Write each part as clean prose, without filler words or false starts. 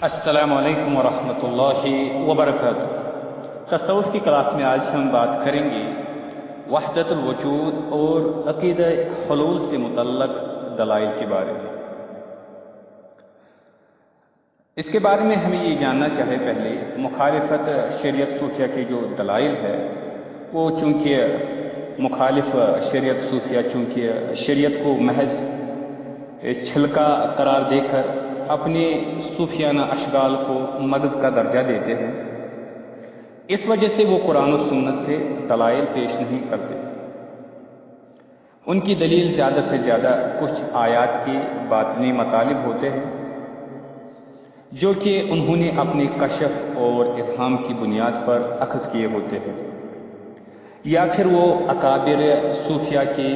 السلام علیکم ورحمۃ اللہ وبرکاتہ۔ تصوف کی کلاس میں آج ہم بات کریں گے وحدت الوجود اور عقیدہ حلول سے متعلق دلائل کے بارے میں۔ اس کے بارے میں ہمیں یہ جاننا چاہے پہلے مخالفت شریعت صوفیہ کے جو دلائل ہے وہ چونکہ مخالف شریعت صوفیہ چونکہ شریعت کو محض چھلکا قرار دے کر اپنے صوفیانہ اشغال کو مغز کا درجہ دیتے ہیں، اس وجہ سے وہ قرآن و سنت سے دلائل پیش نہیں کرتے۔ ان کی دلیل زیادہ سے زیادہ کچھ آیات کے باطنی مطالب ہوتے ہیں جو کہ انہوں نے اپنے کشف اور الہام کی بنیاد پر اخذ کیے ہوتے ہیں، یا پھر وہ اکابر صوفیہ کے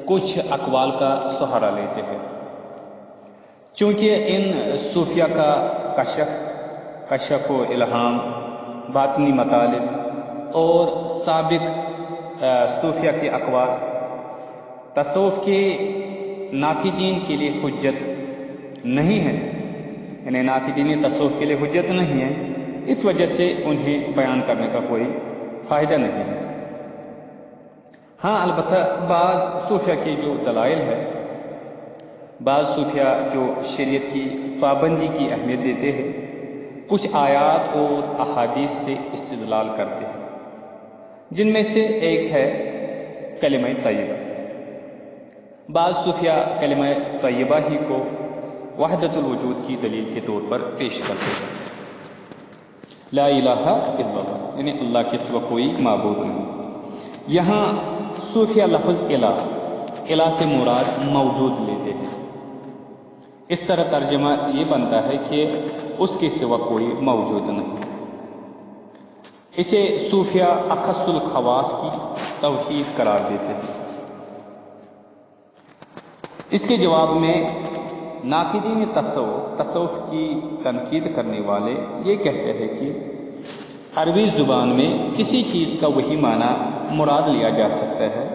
کچھ اقوال کا سہارا لیتے ہیں۔ چونکہ ان صوفیہ کا کشف و الہام، باطنی مطالب اور سابق صوفیہ کے اقوال تصوف کے ناقدین کے لیے حجت نہیں ہے، یعنی ناقدین تصوف کے لیے حجت نہیں ہے، اس وجہ سے انہیں بیان کرنے کا کوئی فائدہ نہیں ہے۔ ہاں البتہ بعض صوفیہ کے جو دلائل ہے، بعض صوفیہ جو شریعت کی پابندی کی اہمیت دیتے ہیں، کچھ آیات اور احادیث سے استدلال کرتے ہیں، جن میں سے ایک ہے کلمہ طیبہ۔ بعض صوفیہ کلمہ طیبہ ہی کو وحدت الوجود کی دلیل کے طور پر پیش کرتے ہیں، لا الہ الا اللہ، یعنی اللہ کے سوا کوئی معبود نہیں۔ یہاں صوفیہ لفظ الہ سے مراد موجود لیتے ہیں۔ اس طرح ترجمہ یہ بنتا ہے کہ اس کے سوا کوئی موجود نہیں۔ اسے صوفیہ اخص الخواص کی توحید قرار دیتے ہیں۔ اس کے جواب میں ناقدین تصوف کی تنقید کرنے والے یہ کہتے ہیں کہ عربی زبان میں کسی چیز کا وہی معنی مراد لیا جا سکتا ہے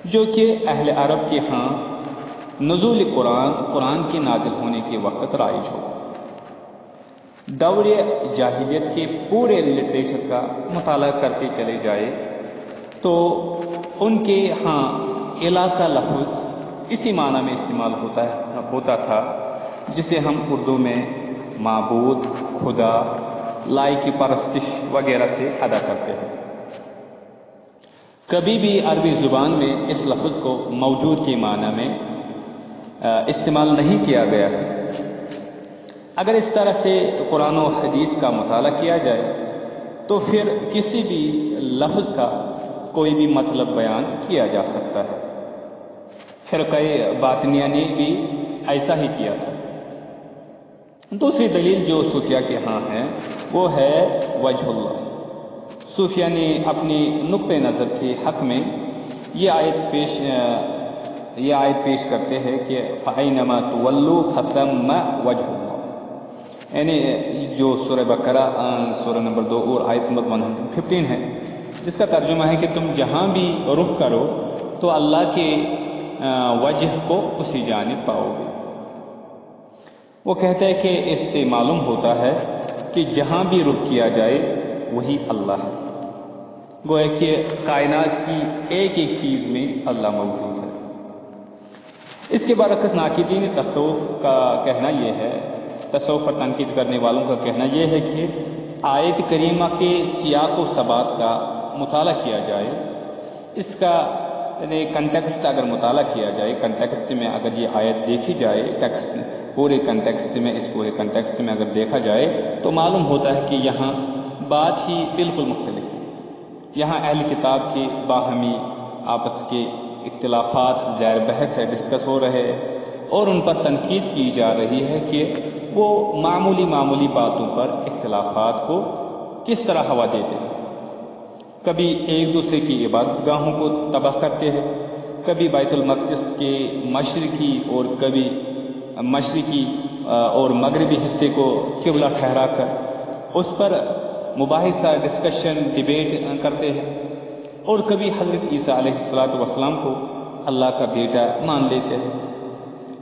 جو کہ اہل عرب کے ہاں نزول قرآن کے نازل ہونے کے وقت رائج ہو۔ دور جاہلیت کے پورے لٹریچر کا مطالعہ کرتے چلے جائے تو ان کے ہاں الہ کا لفظ اسی معنی میں استعمال ہوتا تھا جسے ہم اردو میں معبود، خدا، لائق پرستش وغیرہ سے ادا کرتے ہیں۔ کبھی بھی عربی زبان میں اس لفظ کو موجود کے معنی میں استعمال نہیں کیا گیا ہے۔ اگر اس طرح سے قرآن و حدیث کا مطالعہ کیا جائے تو پھر کسی بھی لفظ کا کوئی بھی مطلب بیان کیا جا سکتا ہے۔ فرقہ باطنیہ نے بھی ایسا ہی کیا تھا۔ دوسری دلیل جو صوفیہ کے ہاں ہے وہ ہے وجہ اللہ۔ صوفیہ نے اپنی نقطۂ نظر کے حق میں یہ آیت پیش کرتے ہیں کہ فَأَيْنَمَا تُوَلُّوا فَثَمَّ وَجْهُ اللَّهِ، یعنی جو سورہ بقرہ سورہ نمبر 2 اور آیت نمبر 115 ہے، جس کا ترجمہ ہے کہ تم جہاں بھی رخ کرو تو اللہ کے وجہ کو اسی جانب پاؤ گے۔ وہ کہتا ہے کہ اس سے معلوم ہوتا ہے کہ جہاں بھی رخ کیا جائے وہی اللہ ہے، گویا کہ کائنات کی ایک ایک چیز میں اللہ موجود ہے۔ اس کے برعکس ناقدین تصوف کا کہنا یہ ہے، تصوف پر تنقید کرنے والوں کا کہنا یہ ہے کہ آیت کریمہ کے سیاق و سباق کا مطالعہ کیا جائے، اس کا کنٹیکسٹ اگر مطالعہ کیا جائے، کنٹیکسٹ میں اگر یہ آیت دیکھی جائے، پورے کنٹیکسٹ میں اگر دیکھا جائے تو معلوم ہوتا ہے کہ یہاں بات ہی بالکل مختلف ہے۔ یہاں اہل کتاب کے باہمی آپس کے اختلافات زیر بحث ہے، ڈسکس ہو رہے ہیں، اور ان پر تنقید کی جا رہی ہے کہ وہ معمولی باتوں پر اختلافات کو کس طرح ہوا دیتے ہیں۔ کبھی ایک دوسرے کی عبادت گاہوں کو تباہ کرتے ہیں، کبھی بیت المقدس کے مشرقی اور مغربی حصے کو قبلہ ٹھہرا کر اس پر مباحثہ، ڈسکشن، ڈیبیٹ کرتے ہیں، اور کبھی حضرت عیسیٰ علیہ السلام کو اللہ کا بیٹا مان لیتے ہیں۔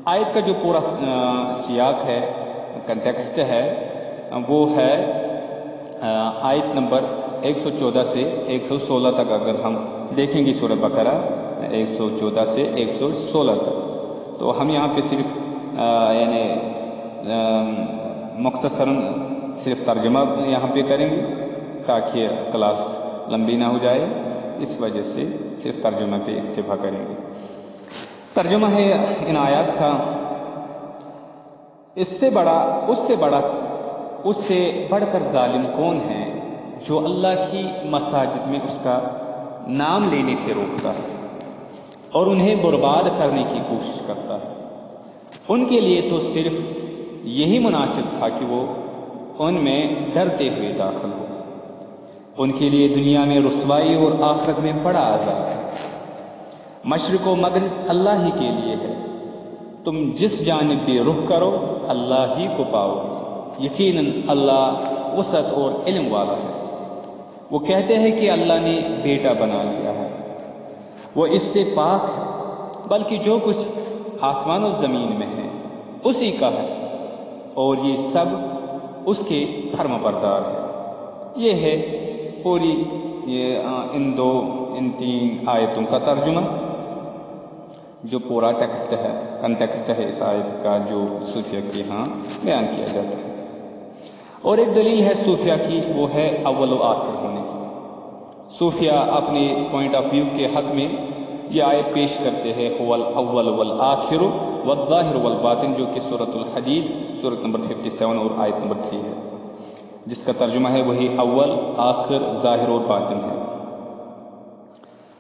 آیت کا جو پورا سیاق ہے کنٹیکسٹ ہے وہ ہے آیت نمبر 114 سے 116 تک. اگر ہم دیکھیں گے سورہ بقرہ 114 سے 116 تک، تو ہم یہاں پہ صرف یعنی مختصراً صرف ترجمہ یہاں پہ کریں گے تاکہ کلاس لمبی نہ ہو جائے، اس وجہ سے صرف ترجمہ پہ اکتفا کریں گے. ترجمہ ہے ان آیات کا: اس سے بڑھ کر ظالم کون ہے جو اللہ کی مساجد میں اس کا نام لینے سے روکتا ہے اور انہیں برباد کرنے کی کوشش کرتا ہے. ان کے لیے تو صرف یہی مناسب تھا کہ وہ ان میں ڈرتے ہوئے داخل ہو. ان کے لیے دنیا میں رسوائی اور آخرت میں بڑا عذاب ہے. مشرق و مغرب اللہ ہی کے لیے ہے، تم جس جانب بھی رخ کرو اللہ ہی کو پاؤ گے. یقیناً اللہ وسعت اور علم والا ہے. وہ کہتے ہیں کہ اللہ نے بیٹا بنا لیا ہے، وہ اس سے پاک ہے، بلکہ جو کچھ آسمان و زمین میں ہے اسی کا ہے، اور یہ سب اس کے فرما بردار ہے. یہ ہے پوری ان تین آیتوں کا ترجمہ، جو پورا ٹیکسٹ ہے، کنٹیکسٹ ہے اس آیت کا جو صوفیہ کے ہاں بیان کیا جاتا ہے. اور ایک دلیل ہے صوفیہ کی، وہ ہے اول و آخر ہونے کی. صوفیہ اپنے پوائنٹ آف ویو کے حق میں یہ آیت پیش کرتے ہیں: هو الاول والآخر والظاہر والباطن، جو کہ سورۃ الحدید سورۃ نمبر 57 اور آیت نمبر 3 ہے، جس کا ترجمہ ہے وہی اول، آخر، ظاہر اور باطن ہے.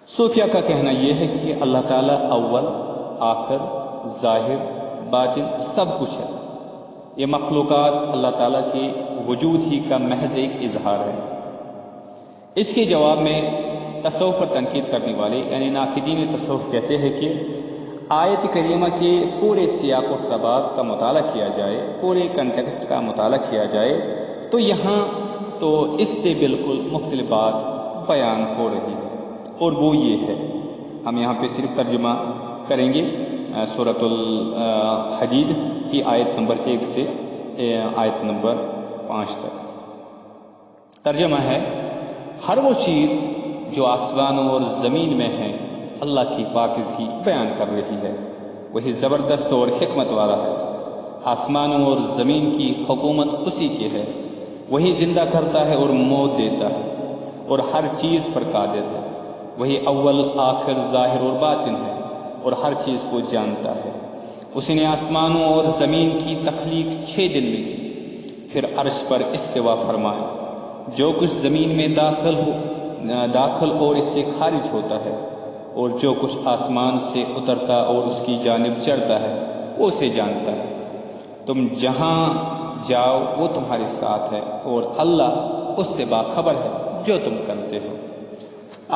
صوفیہ کا کہنا یہ ہے کہ اللہ تعالیٰ اول، آخر، ظاہر، باطن سب کچھ ہے. یہ مخلوقات اللہ تعالیٰ کے وجود ہی کا محض ایک اظہار ہے. اس کے جواب میں تصوف پر تنقید کرنے والے یعنی ناقدین تصوف کہتے ہیں کہ آیت کریمہ کے پورے سیاق و سباق کا مطالعہ کیا جائے، پورے کنٹیکسٹ کا مطالعہ کیا جائے تو یہاں تو اس سے بالکل مختلف بات بیان ہو رہی ہے، اور وہ یہ ہے. ہم یہاں پہ صرف ترجمہ کریں گے سورۃ الحدید کی آیت نمبر 1 سے آیت نمبر 5 تک. ترجمہ ہے: ہر وہ چیز جو آسمانوں اور زمین میں ہے اللہ کی پاکیزگی بیان کر رہی ہے. وہی زبردست اور حکمت والا ہے. آسمانوں اور زمین کی حکومت اسی کی ہے. وہی زندہ کرتا ہے اور موت دیتا ہے اور ہر چیز پر قادر ہے. وہی اول، آخر، ظاہر اور باطن ہے اور ہر چیز کو جانتا ہے. اس نے آسمانوں اور زمین کی تخلیق 6 دن میں کی، پھر عرش پر استوا فرمایا. جو کچھ زمین میں داخل اور اس سے خارج ہوتا ہے اور جو کچھ آسمان سے اترتا اور اس کی جانب چڑھتا ہے وہ اسے جانتا ہے. تم جہاں جاؤ وہ تمہارے ساتھ ہے اور اللہ اس سے باخبر ہے جو تم کرتے ہو.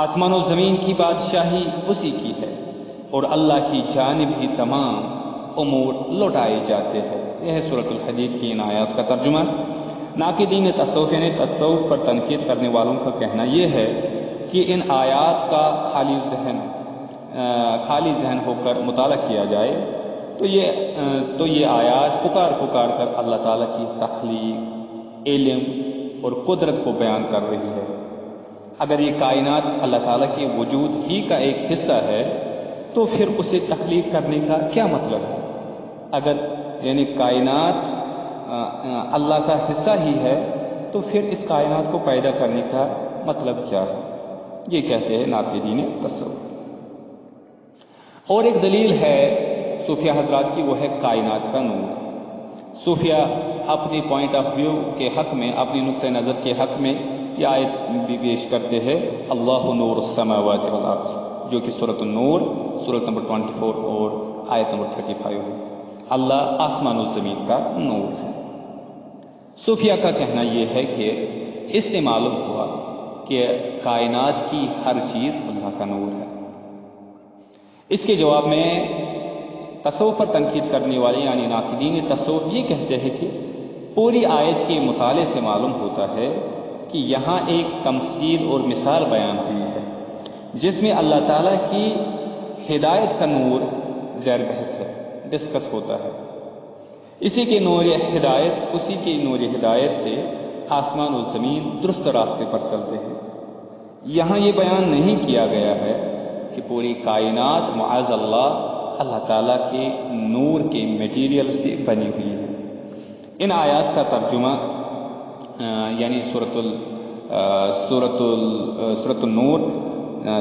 آسمان و زمین کی بادشاہی اسی کی ہے اور اللہ کی جانب ہی تمام امور لوٹائے جاتے ہیں. یہ ہے سورۃ الحدید کی ان آیات کا ترجمہ. ناقدین تصوف نے تصوف پر تنقید کرنے والوں کا کہنا یہ ہے کہ ان آیات کا خالی ذہن ہو کر مطالعہ کیا جائے تو یہ آیات پکار کر اللہ تعالیٰ کی تخلیق، علم اور قدرت کو بیان کر رہی ہے. اگر یہ کائنات اللہ تعالیٰ کے وجود ہی کا ایک حصہ ہے تو پھر اسے تخلیق کرنے کا کیا مطلب ہے؟ اگر یعنی کائنات اللہ کا حصہ ہی ہے تو پھر اس کائنات کو پیدا کرنے کا مطلب کیا ہے؟ یہ کہتے ہیں ناقدین تصوف. اور ایک دلیل ہے صوفیہ حضرات کی، وہ ہے کائنات کا نور. صوفیہ اپنی پوائنٹ آف ویو کے حق میں، اپنی نقطہ نظر کے حق میں یہ آیت بھی پیش کرتے ہیں: اللہ نور السماوات والارض، جو کہ سورۃ النور سورۃ نمبر 24 اور آیت نمبر 35 ہے. اللہ آسمان و زمین کا نور ہے. صوفیہ کا کہنا یہ ہے کہ اس سے معلوم ہوا کہ کائنات کی ہر چیز اللہ کا نور ہے. اس کے جواب میں تصوف پر تنقید کرنے والے یعنی ناقدین تصوف یہ کہتے ہیں کہ پوری آیت کے مطالعے سے معلوم ہوتا ہے کہ یہاں ایک تمثیل اور مثال بیان ہوئی ہے جس میں اللہ تعالیٰ کی ہدایت کا نور زیر بحث ہے، ڈسکس ہوتا ہے. اسی کے نور ہدایت سے آسمان و زمین درست راستے پر چلتے ہیں۔ یہاں یہ بیان نہیں کیا گیا ہے کہ پوری کائنات معاذ اللہ تعالیٰ کے نور کے میٹیریل سے بنی ہوئی ہے۔ ان آیات کا ترجمہ یعنی سورۃ النور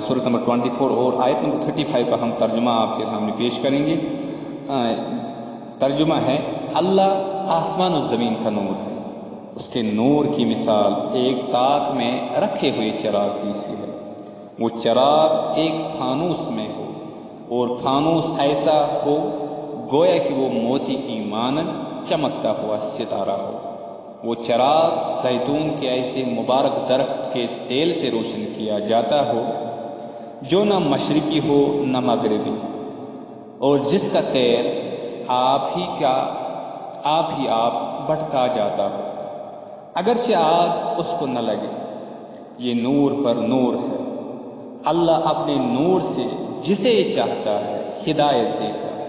سورۃ نمبر 24 اور آیت نمبر 35 کا ہم ترجمہ آپ کے سامنے پیش کریں گے۔ ترجمہ ہے، اللہ آسمان و زمین کا نور ہے، اس کے نور کی مثال ایک تاک میں رکھے ہوئے چراغ کی سی ہے۔ وہ چراغ ایک فانوس میں ہو اور فانوس ایسا ہو گویا کہ وہ موتی کی مانند چمکتا ہوا ستارہ ہو۔ وہ چراغ زیتون کے ایسے مبارک درخت کے تیل سے روشن کیا جاتا ہو جو نہ مشرقی ہو نہ مغربی، اور جس کا تیل آپ بھٹکا جاتا ہو، اگرچہ آگ اس کو نہ لگے۔ یہ نور پر نور ہے۔ اللہ اپنے نور سے جسے چاہتا ہے ہدایت دیتا ہے۔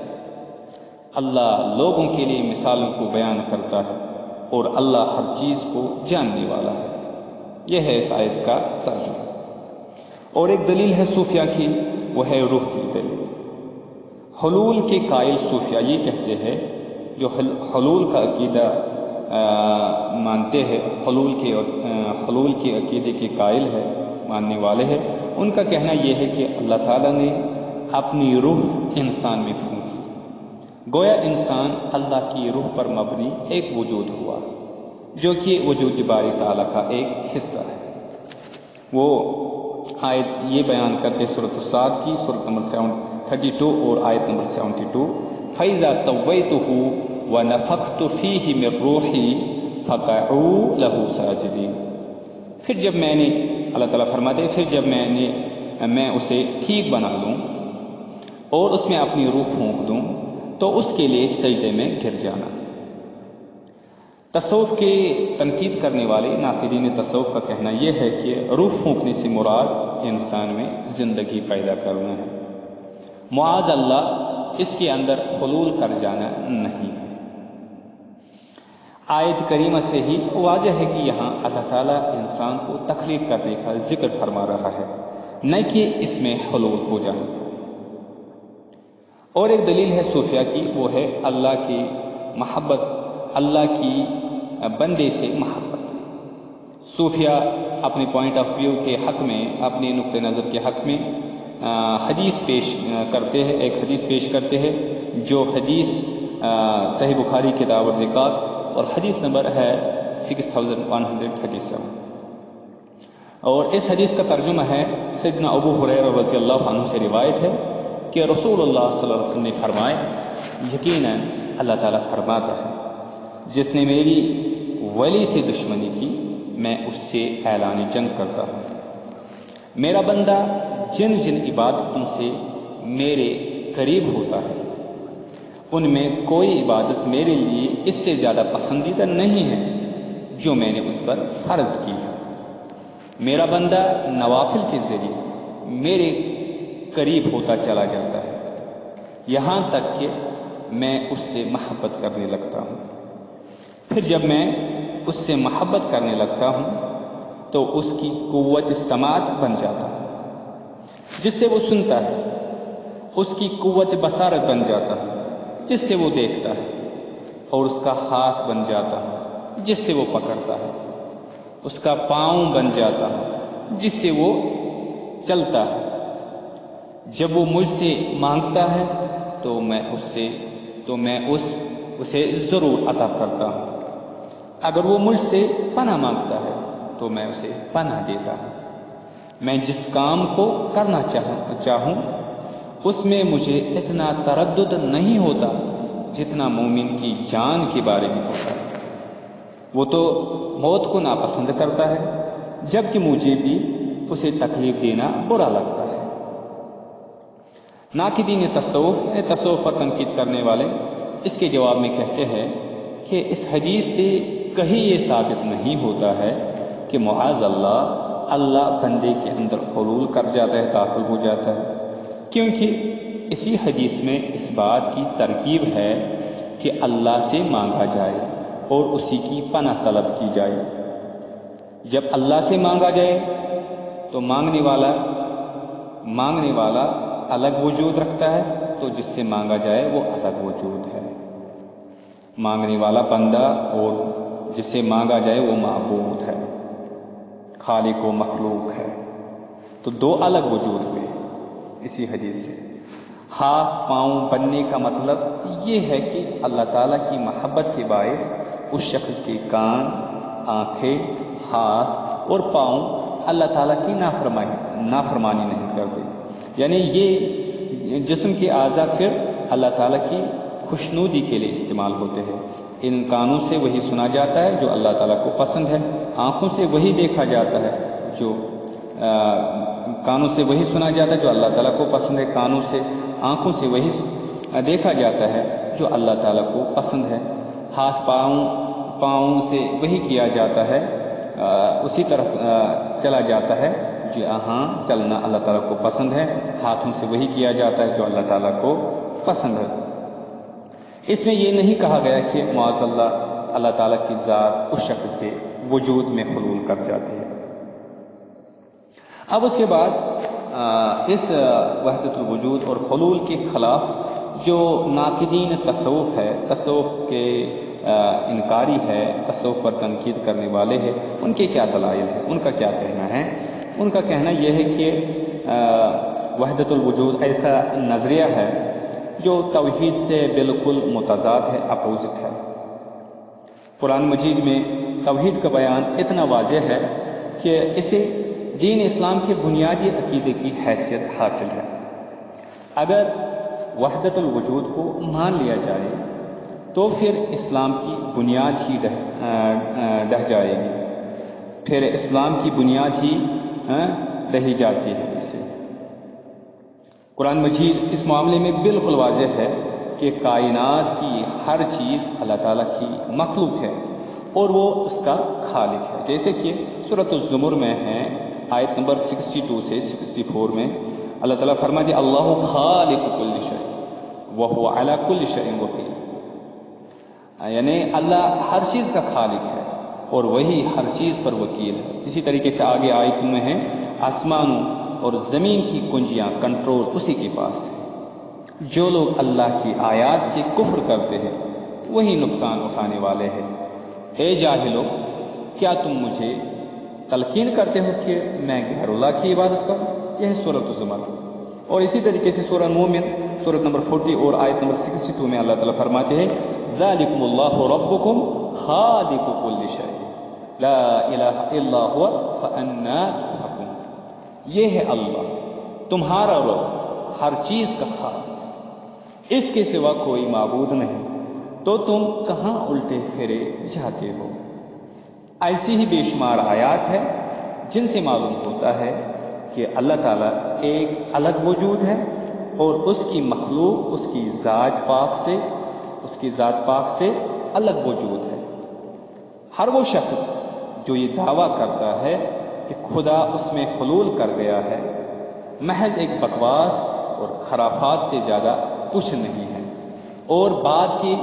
اللہ لوگوں کے لیے مثالوں کو بیان کرتا ہے اور اللہ ہر چیز کو جاننے والا ہے۔ یہ ہے اس آیت کا ترجمہ۔ اور ایک دلیل ہے صوفیہ کی، وہ ہے روح کی دلیل۔ حلول کے قائل صوفیہ یہ کہتے ہیں، جو حلول کا عقیدہ مانتے ہیں، حلول کے عقیدے کے قائل ہے، ماننے والے ہیں، ان کا کہنا یہ ہے کہ اللہ تعالیٰ نے اپنی روح انسان میں پھونکی، گویا انسان اللہ کی روح پر مبنی ایک وجود ہوا جو کہ وجود باری تعالیٰ کا ایک حصہ ہے۔ وہ آیت یہ بیان کرتے سورۃ الصاد کی سورۃ نمبر 32 اور آیت نمبر 72، فَإِذَا سَوَّيْتُهُ وَنَفَخْتُ فِيهِ مِن رُّوحِي فَقَعُوا لَهُ سَاجِدِينَ۔ پھر جب میں نے، اللہ تعالیٰ فرماتے ہیں، پھر جب میں اسے ٹھیک بنا لوں اور اس میں اپنی روح پھونک دوں تو اس کے لیے سجدے میں گر جانا۔ تصوف کے تنقید کرنے والے ناقدین تصوف کا کہنا یہ ہے کہ روح پھونکنے سے مراد انسان میں زندگی پیدا کرنا ہے، معاذ اللہ اس کے اندر حلول کر جانا نہیں ہے۔ آیت کریمہ سے ہی واضح ہے کہ یہاں اللہ تعالیٰ انسان کو تخلیق کرنے کا ذکر فرما رہا ہے، نہ کہ اس میں حلول ہو جانے کا۔ اور ایک دلیل ہے صوفیہ کی، وہ ہے اللہ کی محبت، اللہ کی بندے سے محبت۔ صوفیہ اپنے پوائنٹ آف ویو کے حق میں، اپنے نقطہ نظر کے حق میں حدیث پیش کرتے ہیں، ایک حدیث پیش کرتے ہیں جو حدیث صحیح بخاری کتاب الرقاق اور حدیث نمبر ہے 6137، اور اس حدیث کا ترجمہ ہے، سیدنا ابو ہریرہ رضی اللہ عنہ سے روایت ہے کہ رسول اللہ صلی اللہ علیہ وسلم نے فرمائے، یقیناً اللہ تعالیٰ فرماتا ہے، جس نے میری ولی سے دشمنی کی میں اس سے اعلان جنگ کرتا ہوں۔ میرا بندہ جن عبادتوں سے میرے قریب ہوتا ہے ان میں کوئی عبادت میرے لیے اس سے زیادہ پسندیدہ نہیں ہے جو میں نے اس پر فرض کی ہے۔ میرا بندہ نوافل کے ذریعے میرے قریب ہوتا چلا جاتا ہے، یہاں تک کہ میں اس سے محبت کرنے لگتا ہوں۔ پھر جب میں اس سے محبت کرنے لگتا ہوں تو اس کی قوت سماعت بن جاتا ہوں جس سے وہ سنتا ہے، اس کی قوت بصارت بن جاتا ہوں جس سے وہ دیکھتا ہے، اور اس کا ہاتھ بن جاتا ہوں جس سے وہ پکڑتا ہے، اس کا پاؤں بن جاتا ہوں جس سے وہ چلتا ہے۔ جب وہ مجھ سے مانگتا ہے تو میں اسے ضرور عطا کرتا ہوں۔ اگر وہ مجھ سے پناہ مانگتا ہے تو میں اسے پناہ دیتا ہوں۔ میں جس کام کو کرنا چاہوں اس میں مجھے اتنا تردد نہیں ہوتا جتنا مومن کی جان کے بارے میں ہوتا ہے۔ وہ تو موت کو ناپسند کرتا ہے جبکہ مجھے بھی اسے تکلیف دینا برا لگتا ہے۔ ناقدین تصوف پر تنقید کرنے والے اس کے جواب میں کہتے ہیں کہ اس حدیث سے کہیں یہ ثابت نہیں ہوتا ہے کہ معاذ اللہ بندے کے اندر حلول کر جاتا ہے، داخل ہو جاتا ہے، کیونکہ اسی حدیث میں اس بات کی ترغیب ہے کہ اللہ سے مانگا جائے اور اسی کی پناہ طلب کی جائے۔ جب اللہ سے مانگا جائے تو مانگنے والا الگ وجود رکھتا ہے، تو جس سے مانگا جائے وہ الگ وجود ہے۔ مانگنے والا بندہ اور جس سے مانگا جائے وہ معبود ہے، خالق و مخلوق ہے، تو دو الگ وجود ہوئے اسی حدیث سے۔ ہاتھ پاؤں بننے کا مطلب یہ ہے کہ اللہ تعالیٰ کی محبت کے باعث اس شخص کے کان، آنکھیں، ہاتھ اور پاؤں اللہ تعالیٰ کی نافرمانی نہیں کرتے، یعنی یہ جسم کے اعضاء پھر اللہ تعالیٰ کی خوشنودی کے لیے استعمال ہوتے ہیں۔ ان کانوں سے وہی سنا جاتا ہے جو اللہ تعالیٰ کو پسند ہے، آنکھوں سے وہی دیکھا جاتا ہے کانوں سے وہی سنا جاتا ہے جو اللہ تعالیٰ کو پسند ہے، آنکھوں سے وہی دیکھا جاتا ہے جو اللہ تعالیٰ کو پسند ہے، ہاتھ پاؤں سے وہی کیا جاتا ہے، اسی طرف چلا جاتا ہے جہاں چلنا اللہ تعالیٰ کو پسند ہے، ہاتھوں سے وہی کیا جاتا ہے جو اللہ تعالیٰ کو پسند ہے۔ اس میں یہ نہیں کہا گیا کہ معاذ اللہ تعالیٰ کی ذات اس شخص کے وجود میں حلول کر جاتی ہے۔ اب اس کے بعد اس وحدت الوجود اور حلول کے خلاف جو ناقدین تصوف ہے، تصوف کے انکاری ہے، تصوف پر تنقید کرنے والے ہیں، ان کے کیا دلائل ہے، ان کا کیا کہنا ہے؟ ان کا کہنا یہ ہے کہ وحدت الوجود ایسا نظریہ ہے جو توحید سے بالکل متضاد ہے، اپوزٹ ہے۔ قرآن مجید میں توحید کا بیان اتنا واضح ہے کہ اسے دین اسلام کے بنیادی عقیدے کی حیثیت حاصل ہے۔ اگر وحدت الوجود کو مان لیا جائے تو پھر اسلام کی بنیاد ہی ڈہ جائے گی، پھر اسلام کی بنیاد ہی ڈہی جاتی ہے اس سے۔ قرآن مجید اس معاملے میں بالکل واضح ہے کہ کائنات کی ہر چیز اللہ تعالیٰ کی مخلوق ہے اور وہ اس کا خالق ہے، جیسے کہ سورۃ الزمر میں ہے آیت نمبر 62 سے 64 میں اللہ تعالیٰ فرماتے اللہ خالق کل شیء وہو علی کل شیء وکیل، یعنی اللہ ہر چیز کا خالق ہے اور وہی ہر چیز پر وکیل ہے۔ اسی طریقے سے آگے آیت میں ہے آسمانوں اور زمین کی کنجیاں کنٹرول اسی کے پاس ہے، جو لوگ اللہ کی آیات سے کفر کرتے ہیں وہی نقصان اٹھانے والے ہیں۔ اے جاہلو، کیا تم مجھے تلقین کرتے ہو کہ میں غیر اللہ کی عبادت کروں؟ یہ ہے سورۃ الزمر۔ اور اسی طریقے سے سورہ مومن سورۃ نمبر 40 اور آیت نمبر 62 میں اللہ تعالیٰ فرماتے ہیں ذالکم اللہ ربکم خالق کل شیء لا الہ الا هو فانا تؤفکون، یہ ہے اللہ تمہارا رب، ہر چیز کا خالق، اس کے سوا کوئی معبود نہیں، تو تم کہاں الٹے پھرے جاتے ہو۔ ایسی ہی بے شمار آیات ہے جن سے معلوم ہوتا ہے کہ اللہ تعالیٰ ایک الگ وجود ہے اور اس کی مخلوق اس کی ذات پاک سے الگ وجود ہے۔ ہر وہ شخص جو یہ دعویٰ کرتا ہے کہ خدا اس میں حلول کر گیا ہے، محض ایک بکواس اور خرافات سے زیادہ کچھ نہیں ہے، اور بعد کی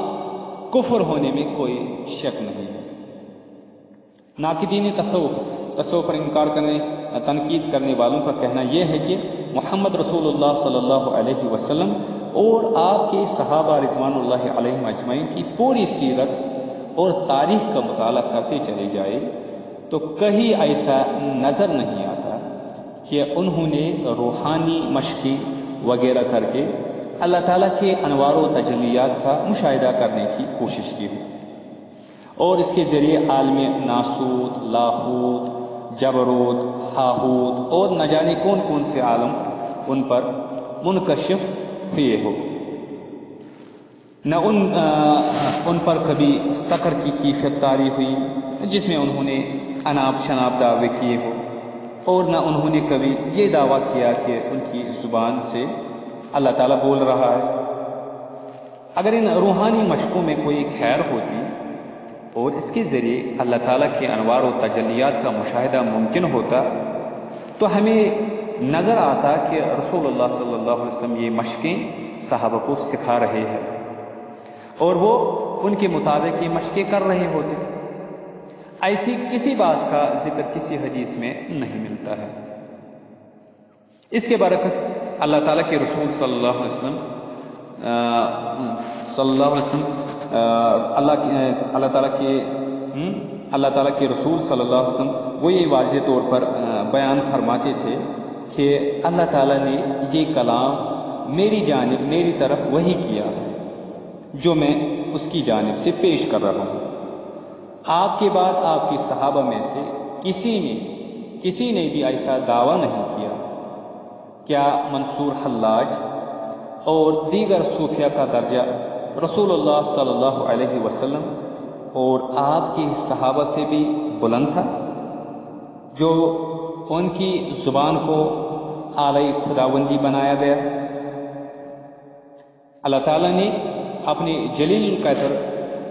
کفر ہونے میں کوئی شک نہیں ہے۔ ناقدین تصوف پر انکار تنقید کرنے والوں کا کہنا یہ ہے کہ محمد رسول اللہ صلی اللہ علیہ وسلم اور آپ کے صحابہ رضوان اللہ علیہم اجمعین کی پوری سیرت اور تاریخ کا مطالعہ کرتے چلے جائے تو کہیں ایسا نظر نہیں آتا کہ انہوں نے روحانی مشقیں وغیرہ کر کے اللہ تعالیٰ کے انوار و تجلیات کا مشاہدہ کرنے کی کوشش کی ہو، اور اس کے ذریعے عالم ناسوت، لاہوت، جبروت، ہاہوت اور نہ جانے کون کون سے عالم ان پر منکشف ہوئے ہو۔ نہ ان پر کبھی سقر کی کیفیت طاری ہوئی جس میں انہوں نے اناب شناب دعوے کیے ہو، اور نہ انہوں نے کبھی یہ دعویٰ کیا کہ ان کی زبان سے اللہ تعالیٰ بول رہا ہے۔ اگر ان روحانی مشقوں میں کوئی خیر ہوتی اور اس کے ذریعے اللہ تعالیٰ کے انوار و تجلیات کا مشاہدہ ممکن ہوتا تو ہمیں نظر آتا کہ رسول اللہ صلی اللہ علیہ وسلم یہ مشقیں صحابہ کو سکھا رہے ہیں۔ اور وہ ان کے مطابق یہ مشقیں کر رہے ہوتے. ایسی کسی بات کا ذکر کسی حدیث میں نہیں ملتا ہے. اس کے برعکس اللہ تعالیٰ کے رسول صلی اللہ علیہ وسلم اللہ تعالیٰ کے رسول صلی اللہ علیہ وسلم وہ یہ واضح طور پر بیان فرماتے تھے کہ اللہ تعالیٰ نے یہ کلام میری جانب میری طرف وحی کیا ہے جو میں اس کی جانب سے پیش کر رہا ہوں. آپ کے بعد آپ کے صحابہ میں سے کسی نے بھی ایسا دعویٰ نہیں کیا. کیا منصور حلاج اور دیگر صوفیہ کا درجہ رسول اللہ صلی اللہ علیہ وسلم اور آپ کے صحابہ سے بھی بلند تھا جو ان کی زبان کو اعلی خداوندی بنایا گیا؟ اللہ تعالیٰ نے اپنے جلیل القدر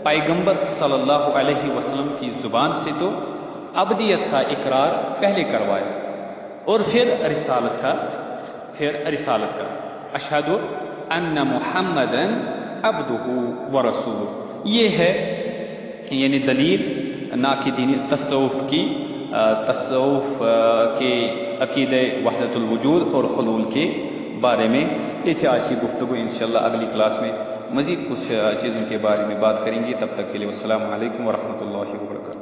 پیغمبر صلی اللہ علیہ وسلم کی زبان سے تو ابدیت کا اقرار پہلے کروایا اور پھر رسالت کا اشہد ان محمدا عبدہ ورسولہ. یہ ہے یعنی دلیل ناقدین تصوف کے عقیدہ وحدت الوجود اور حلول کے بارے میں. یہ تھی آج کی گفتگو. انشاءاللہ اگلی کلاس میں مزید کچھ چیزوں کے بارے میں بات کریں گے. تب تک کے لیے السلام علیکم ورحمۃ اللہ وبرکاتہ.